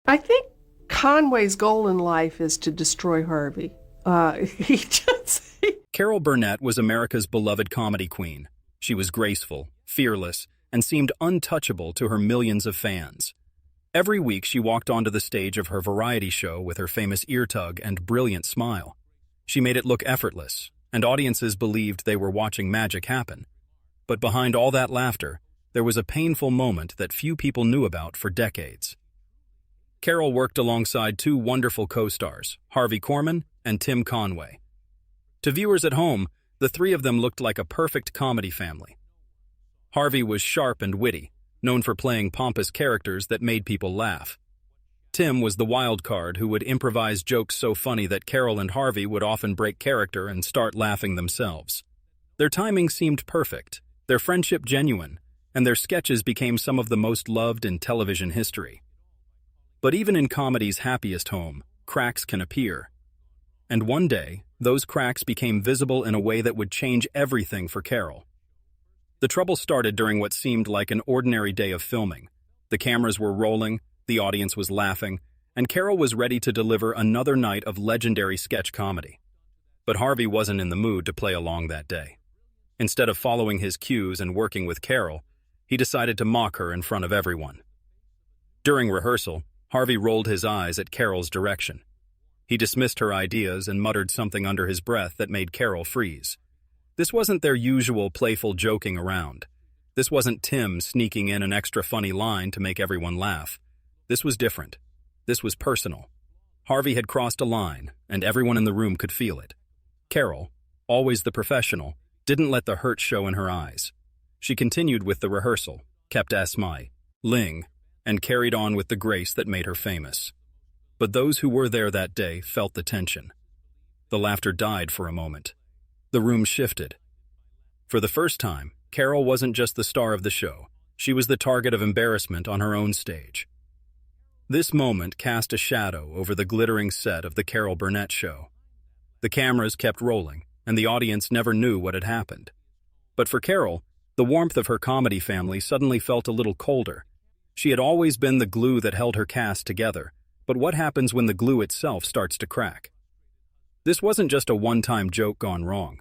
I think Conway's goal in life is to destroy Harvey. He just. Carol Burnett was America's beloved comedy queen. She was graceful, fearless, and seemed untouchable to her millions of fans. Every week she walked onto the stage of her variety show with her famous ear tug and brilliant smile. She made it look effortless, and audiences believed they were watching magic happen. But behind all that laughter, there was a painful moment that few people knew about for decades. Carol worked alongside two wonderful co-stars, Harvey Korman and Tim Conway. To viewers at home, the three of them looked like a perfect comedy family. Harvey was sharp and witty, known for playing pompous characters that made people laugh. Tim was the wild card who would improvise jokes so funny that Carol and Harvey would often break character and start laughing themselves. Their timing seemed perfect, their friendship genuine, and their sketches became some of the most loved in television history. But even in comedy's happiest home, cracks can appear. And one day, those cracks became visible in a way that would change everything for Carol. The trouble started during what seemed like an ordinary day of filming. The cameras were rolling, the audience was laughing, and Carol was ready to deliver another night of legendary sketch comedy. But Harvey wasn't in the mood to play along that day. Instead of following his cues and working with Carol, he decided to mock her in front of everyone. During rehearsal, Harvey rolled his eyes at Carol's direction. He dismissed her ideas and muttered something under his breath that made Carol freeze. This wasn't their usual playful joking around. This wasn't Tim sneaking in an extra funny line to make everyone laugh. This was different. This was personal. Harvey had crossed a line, and everyone in the room could feel it. Carol, always the professional, didn't let the hurt show in her eyes. She continued with the rehearsal, kept Asmai, Ling, and carried on with the grace that made her famous. But those who were there that day felt the tension. The laughter died for a moment. The room shifted. For the first time, Carol wasn't just the star of the show. She was the target of embarrassment on her own stage. This moment cast a shadow over the glittering set of the Carol Burnett Show. The cameras kept rolling, and the audience never knew what had happened. But for Carol, the warmth of her comedy family suddenly felt a little colder. She had always been the glue that held her cast together, but what happens when the glue itself starts to crack? This wasn't just a one-time joke gone wrong.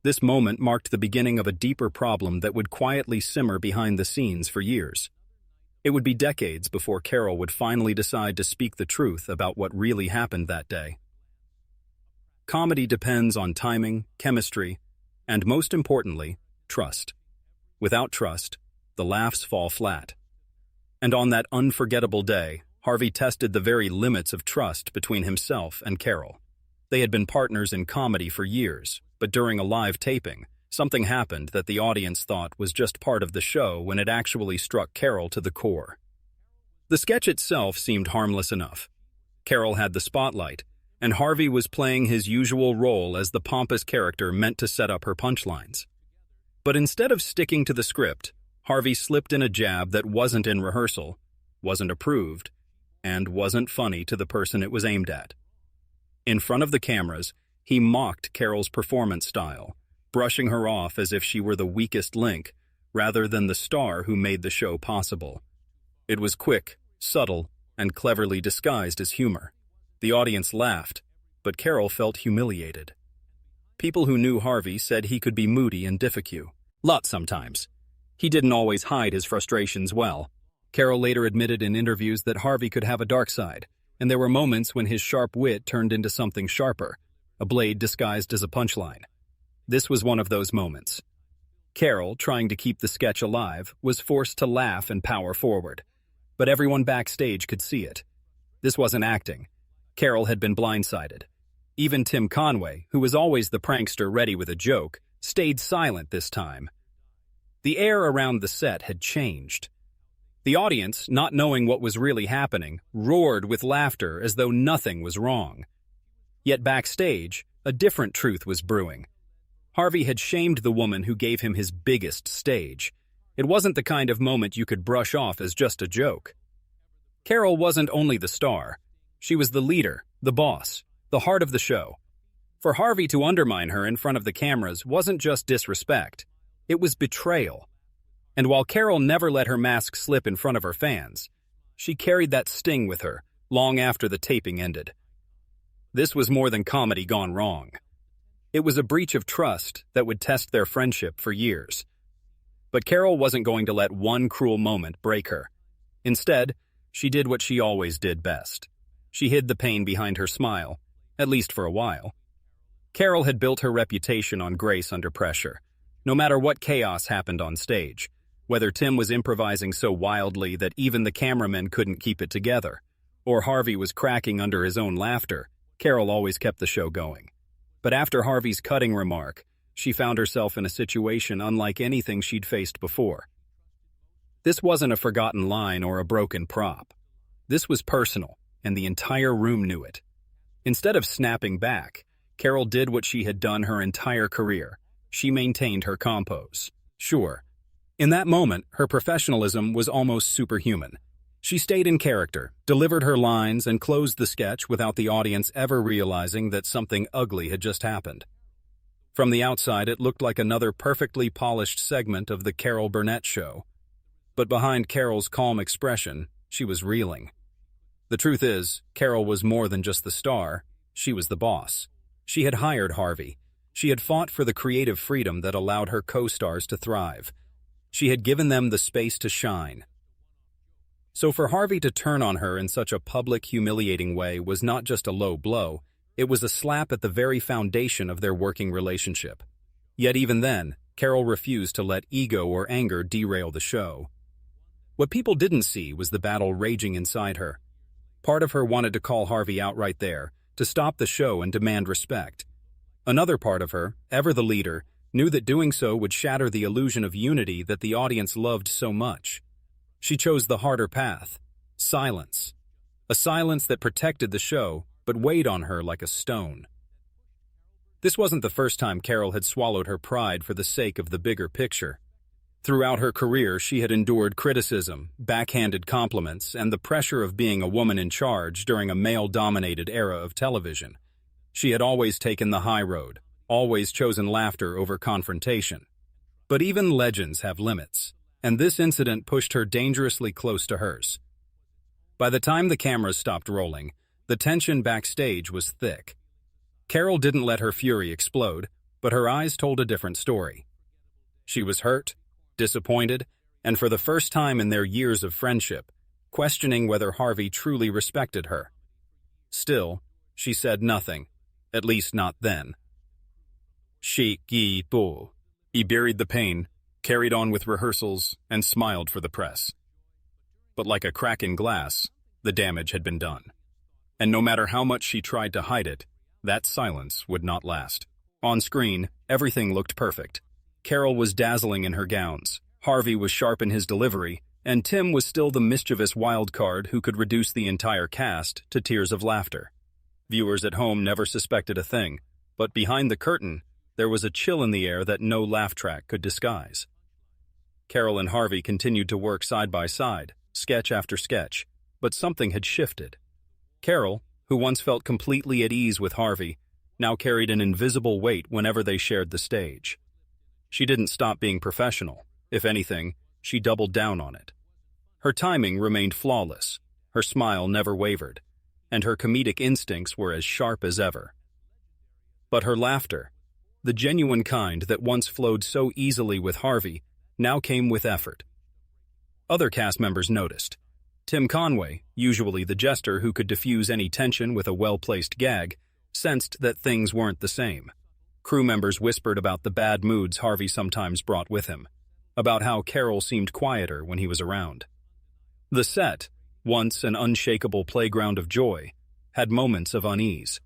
This moment marked the beginning of a deeper problem that would quietly simmer behind the scenes for years. It would be decades before Carol would finally decide to speak the truth about what really happened that day. Comedy depends on timing, chemistry, and most importantly, trust. Without trust, the laughs fall flat. And on that unforgettable day, Harvey tested the very limits of trust between himself and Carol. They had been partners in comedy for years, but during a live taping, something happened that the audience thought was just part of the show when it actually struck Carol to the core. The sketch itself seemed harmless enough. Carol had the spotlight, and Harvey was playing his usual role as the pompous character meant to set up her punchlines. But instead of sticking to the script, Harvey slipped in a jab that wasn't in rehearsal, wasn't approved, and wasn't funny to the person it was aimed at. In front of the cameras, he mocked Carol's performance style, brushing her off as if she were the weakest link, rather than the star who made the show possible. It was quick, subtle, and cleverly disguised as humor. The audience laughed, but Carol felt humiliated. People who knew Harvey said he could be moody and difficult. Lots sometimes. He didn't always hide his frustrations well. Carol later admitted in interviews that Harvey could have a dark side, and there were moments when his sharp wit turned into something sharper, a blade disguised as a punchline. This was one of those moments. Carol, trying to keep the sketch alive, was forced to laugh and power forward. But everyone backstage could see it. This wasn't acting. Carol had been blindsided. Even Tim Conway, who was always the prankster ready with a joke, stayed silent this time. The air around the set had changed. The audience, not knowing what was really happening, roared with laughter as though nothing was wrong. Yet backstage, a different truth was brewing. Harvey had shamed the woman who gave him his biggest stage. It wasn't the kind of moment you could brush off as just a joke. Carol wasn't only the star. She was the leader, the boss, the heart of the show. For Harvey to undermine her in front of the cameras wasn't just disrespect. It was betrayal. And while Carol never let her mask slip in front of her fans, she carried that sting with her, long after the taping ended. This was more than comedy gone wrong. It was a breach of trust that would test their friendship for years. But Carol wasn't going to let one cruel moment break her. Instead, she did what she always did best. She hid the pain behind her smile, at least for a while. Carol had built her reputation on grace under pressure, no matter what chaos happened on stage, whether Tim was improvising so wildly that even the cameramen couldn't keep it together, or Harvey was cracking under his own laughter. Carol always kept the show going. But after Harvey's cutting remark, she found herself in a situation unlike anything she'd faced before. This wasn't a forgotten line or a broken prop. This was personal, and the entire room knew it. Instead of snapping back, Carol did what she had done her entire career. She maintained her compose. Sure, in that moment, her professionalism was almost superhuman. She stayed in character, delivered her lines, and closed the sketch without the audience ever realizing that something ugly had just happened. From the outside, it looked like another perfectly polished segment of the Carol Burnett Show. But behind Carol's calm expression, she was reeling. The truth is, Carol was more than just the star. She was the boss. She had hired Harvey. She had fought for the creative freedom that allowed her co-stars to thrive. She had given them the space to shine. So for Harvey to turn on her in such a public, humiliating way was not just a low blow, it was a slap at the very foundation of their working relationship. Yet even then, Carol refused to let ego or anger derail the show. What people didn't see was the battle raging inside her. Part of her wanted to call Harvey out right there, to stop the show and demand respect. Another part of her, ever the leader, knew that doing so would shatter the illusion of unity that the audience loved so much. She chose the harder path, silence. A silence that protected the show, but weighed on her like a stone. This wasn't the first time Carol had swallowed her pride for the sake of the bigger picture. Throughout her career, she had endured criticism, backhanded compliments, and the pressure of being a woman in charge during a male-dominated era of television. She had always taken the high road, always chosen laughter over confrontation. But even legends have limits, and this incident pushed her dangerously close to hers. By the time the cameras stopped rolling, the tension backstage was thick. Carol didn't let her fury explode, but her eyes told a different story. She was hurt, disappointed, and for the first time in their years of friendship, questioning whether Harvey truly respected her. Still, she said nothing, at least not then. He buried the pain, carried on with rehearsals, and smiled for the press. But like a crack in glass, the damage had been done. And no matter how much she tried to hide it, that silence would not last. On screen, everything looked perfect. Carol was dazzling in her gowns, Harvey was sharp in his delivery, and Tim was still the mischievous wild card who could reduce the entire cast to tears of laughter. Viewers at home never suspected a thing, but behind the curtain, there was a chill in the air that no laugh track could disguise. Carol and Harvey continued to work side by side, sketch after sketch, but something had shifted. Carol, who once felt completely at ease with Harvey, now carried an invisible weight whenever they shared the stage. She didn't stop being professional. If anything, she doubled down on it. Her timing remained flawless, her smile never wavered, and her comedic instincts were as sharp as ever. But her laughter, the genuine kind that once flowed so easily with Harvey, now came with effort. Other cast members noticed. Tim Conway, usually the jester who could diffuse any tension with a well-placed gag, sensed that things weren't the same. Crew members whispered about the bad moods Harvey sometimes brought with him, about how Carol seemed quieter when he was around. The set, once an unshakable playground of joy, had moments of unease.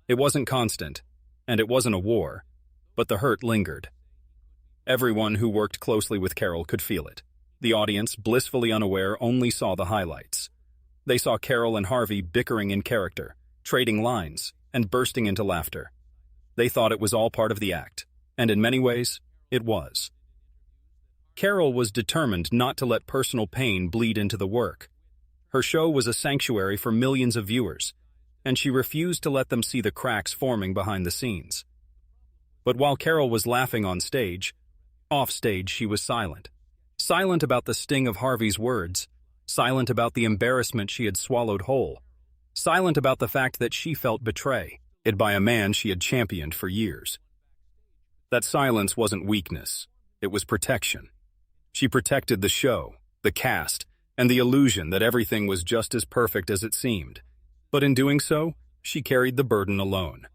It wasn't constant, and it wasn't a war, but the hurt lingered. Everyone who worked closely with Carol could feel it. The audience, blissfully unaware, only saw the highlights. They saw Carol and Harvey bickering in character, trading lines, and bursting into laughter. They thought it was all part of the act, and in many ways, it was. Carol was determined not to let personal pain bleed into the work. Her show was a sanctuary for millions of viewers, and she refused to let them see the cracks forming behind the scenes. But while Carol was laughing on stage, off stage she was silent. Silent about the sting of Harvey's words, silent about the embarrassment she had swallowed whole, silent about the fact that she felt betrayed by a man she had championed for years. That silence wasn't weakness, it was protection. She protected the show, the cast, and the illusion that everything was just as perfect as it seemed. But in doing so, she carried the burden alone.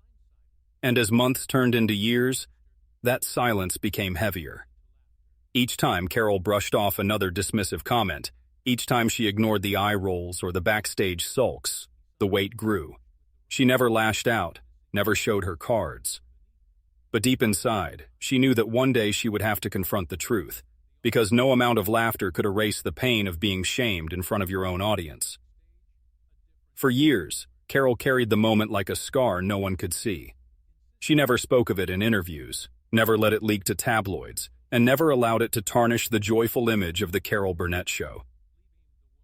And as months turned into years, that silence became heavier. Each time Carol brushed off another dismissive comment, each time she ignored the eye rolls or the backstage sulks, the weight grew. She never lashed out, never showed her cards. But deep inside, she knew that one day she would have to confront the truth, because no amount of laughter could erase the pain of being shamed in front of your own audience. For years, Carol carried the moment like a scar no one could see. She never spoke of it in interviews, never let it leak to tabloids, and never allowed it to tarnish the joyful image of the Carol Burnett Show.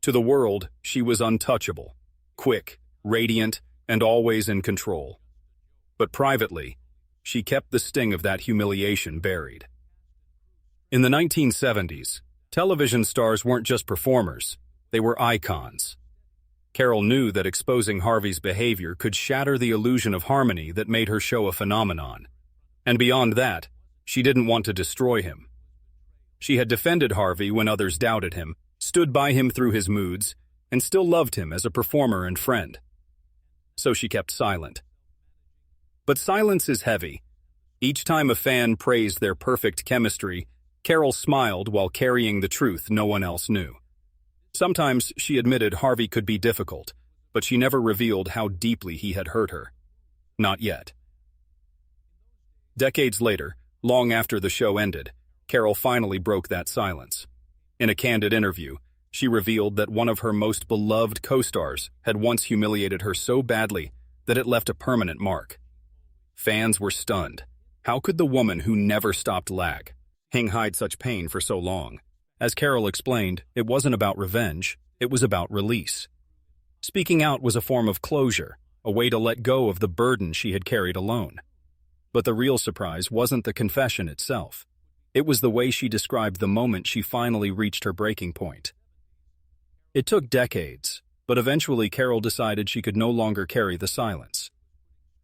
To the world, she was untouchable, quick, radiant, and always in control. But privately, she kept the sting of that humiliation buried. In the 1970s, television stars weren't just performers, they were icons. Carol knew that exposing Harvey's behavior could shatter the illusion of harmony that made her show a phenomenon. And beyond that, she didn't want to destroy him. She had defended Harvey when others doubted him, stood by him through his moods, and still loved him as a performer and friend. So she kept silent. But silence is heavy. Each time a fan praised their perfect chemistry, Carol smiled while carrying the truth no one else knew. Sometimes she admitted Harvey could be difficult, but she never revealed how deeply he had hurt her. Not yet. Decades later, long after the show ended, Carol finally broke that silence. In a candid interview, she revealed that one of her most beloved co-stars had once humiliated her so badly that it left a permanent mark. Fans were stunned. How could the woman who never stopped hide such pain for so long? As Carol explained, it wasn't about revenge, it was about release. Speaking out was a form of closure, a way to let go of the burden she had carried alone. But the real surprise wasn't the confession itself. It was the way she described the moment she finally reached her breaking point. It took decades, but eventually Carol decided she could no longer carry the silence.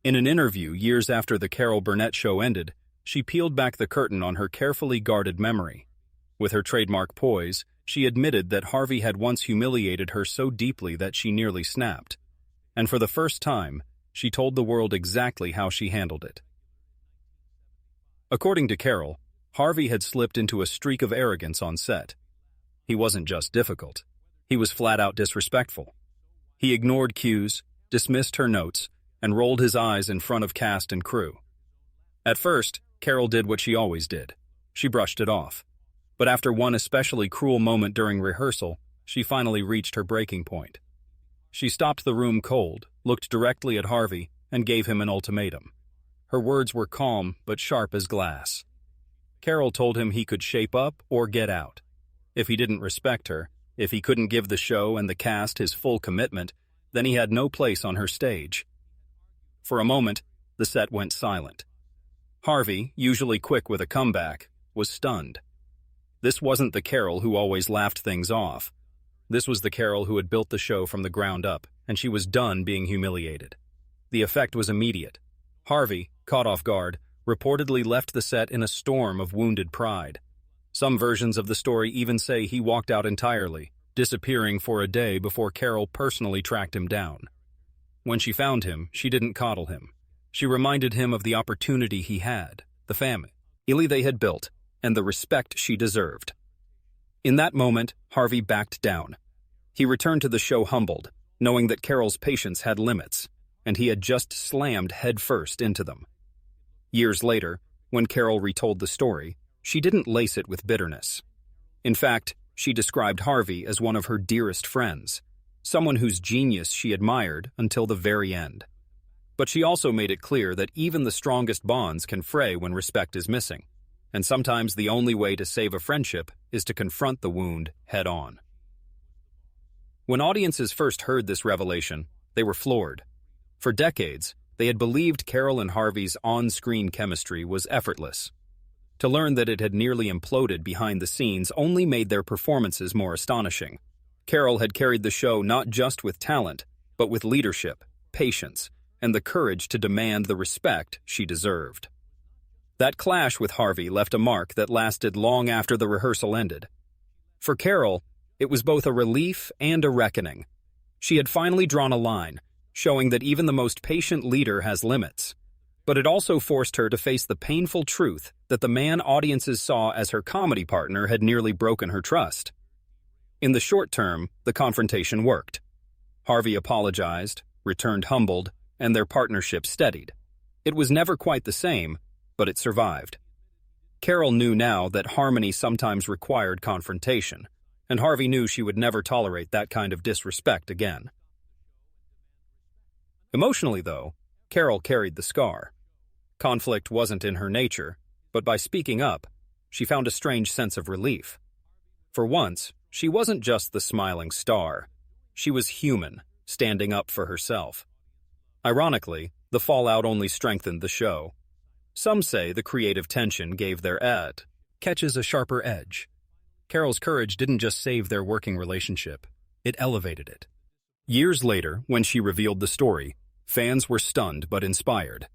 In an interview years after the Carol Burnett Show ended, she peeled back the curtain on her carefully guarded memory. With her trademark poise, she admitted that Harvey had once humiliated her so deeply that she nearly snapped. And for the first time, she told the world exactly how she handled it. According to Carol, Harvey had slipped into a streak of arrogance on set. He wasn't just difficult. He was flat-out disrespectful. He ignored cues, dismissed her notes, and rolled his eyes in front of cast and crew. At first, Carol did what she always did. She brushed it off. But after one especially cruel moment during rehearsal, she finally reached her breaking point. She stopped the room cold, looked directly at Harvey, and gave him an ultimatum. Her words were calm but sharp as glass. Carol told him he could shape up or get out. If he didn't respect her, if he couldn't give the show and the cast his full commitment, then he had no place on her stage. For a moment, the set went silent. Harvey, usually quick with a comeback, was stunned. This wasn't the Carol who always laughed things off. This was the Carol who had built the show from the ground up, and she was done being humiliated. The effect was immediate. Harvey, caught off guard, reportedly left the set in a storm of wounded pride. Some versions of the story even say he walked out entirely, disappearing for a day before Carol personally tracked him down. When she found him, she didn't coddle him. She reminded him of the opportunity he had, the family they had built, and the respect she deserved. In that moment, Harvey backed down. He returned to the show humbled, knowing that Carol's patience had limits, and he had just slammed headfirst into them. Years later, when Carol retold the story, she didn't lace it with bitterness. In fact, she described Harvey as one of her dearest friends, someone whose genius she admired until the very end. But she also made it clear that even the strongest bonds can fray when respect is missing, and sometimes the only way to save a friendship is to confront the wound head-on. When audiences first heard this revelation, they were floored. For decades, they had believed Carol and Harvey's on-screen chemistry was effortless. To learn that it had nearly imploded behind the scenes only made their performances more astonishing. Carol had carried the show not just with talent, but with leadership, patience, and the courage to demand the respect she deserved. That clash with Harvey left a mark that lasted long after the rehearsal ended. For Carol, it was both a relief and a reckoning. She had finally drawn a line, showing that even the most patient leader has limits. But it also forced her to face the painful truth that the man audiences saw as her comedy partner had nearly broken her trust. In the short term, the confrontation worked. Harvey apologized, returned humbled, and their partnership steadied. It was never quite the same, but it survived. Carol knew now that harmony sometimes required confrontation, and Harvey knew she would never tolerate that kind of disrespect again. Emotionally, though, Carol carried the scar. Conflict wasn't in her nature, but by speaking up, she found a strange sense of relief. For once, she wasn't just the smiling star. She was human, standing up for herself. Ironically, the fallout only strengthened the show. Some say the creative tension gave their catches a sharper edge. Carol's courage didn't just save their working relationship, it elevated it. Years later, when she revealed the story, fans were stunned but inspired.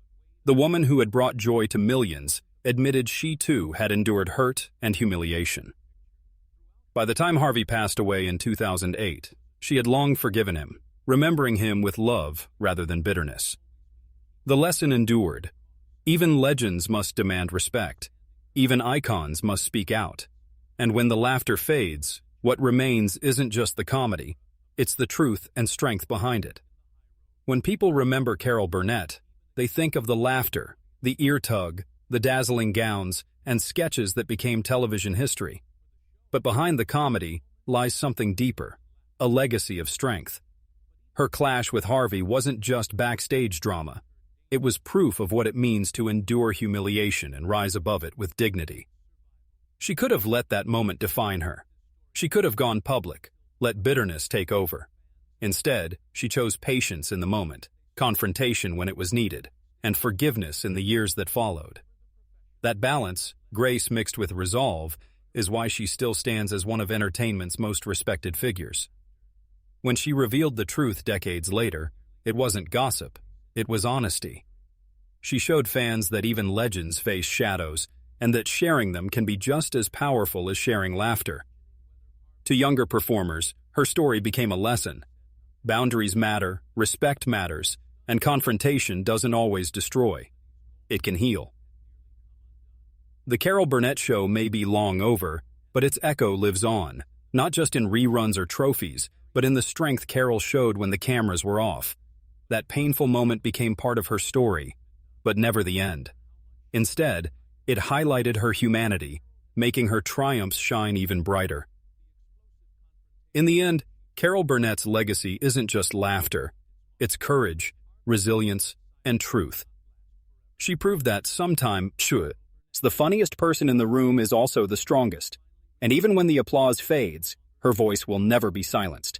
The woman who had brought joy to millions admitted she too had endured hurt and humiliation. By the time Harvey passed away in 2008, she had long forgiven him, remembering him with love rather than bitterness. The lesson endured. Even legends must demand respect. Even icons must speak out. And when the laughter fades, what remains isn't just the comedy, it's the truth and strength behind it. When people remember Carol Burnett, they think of the laughter, the ear tug, the dazzling gowns, and sketches that became television history. But behind the comedy lies something deeper, a legacy of strength. Her clash with Harvey wasn't just backstage drama. It was proof of what it means to endure humiliation and rise above it with dignity. She could have let that moment define her. She could have gone public, let bitterness take over. Instead, she chose patience in the moment, confrontation when it was needed, and forgiveness in the years that followed. That balance, grace mixed with resolve, is why she still stands as one of entertainment's most respected figures. When she revealed the truth decades later, it wasn't gossip, it was honesty. She showed fans that even legends face shadows, and that sharing them can be just as powerful as sharing laughter. To younger performers, her story became a lesson. Boundaries matter, respect matters, and confrontation doesn't always destroy. It can heal. The Carol Burnett Show may be long over, but its echo lives on, not just in reruns or trophies, but in the strength Carol showed when the cameras were off. That painful moment became part of her story, but never the end. Instead, it highlighted her humanity, making her triumphs shine even brighter. In the end, Carol Burnett's legacy isn't just laughter, it's courage, resilience, and truth. She proved that sometimes the funniest person in the room is also the strongest, and even when the applause fades, her voice will never be silenced.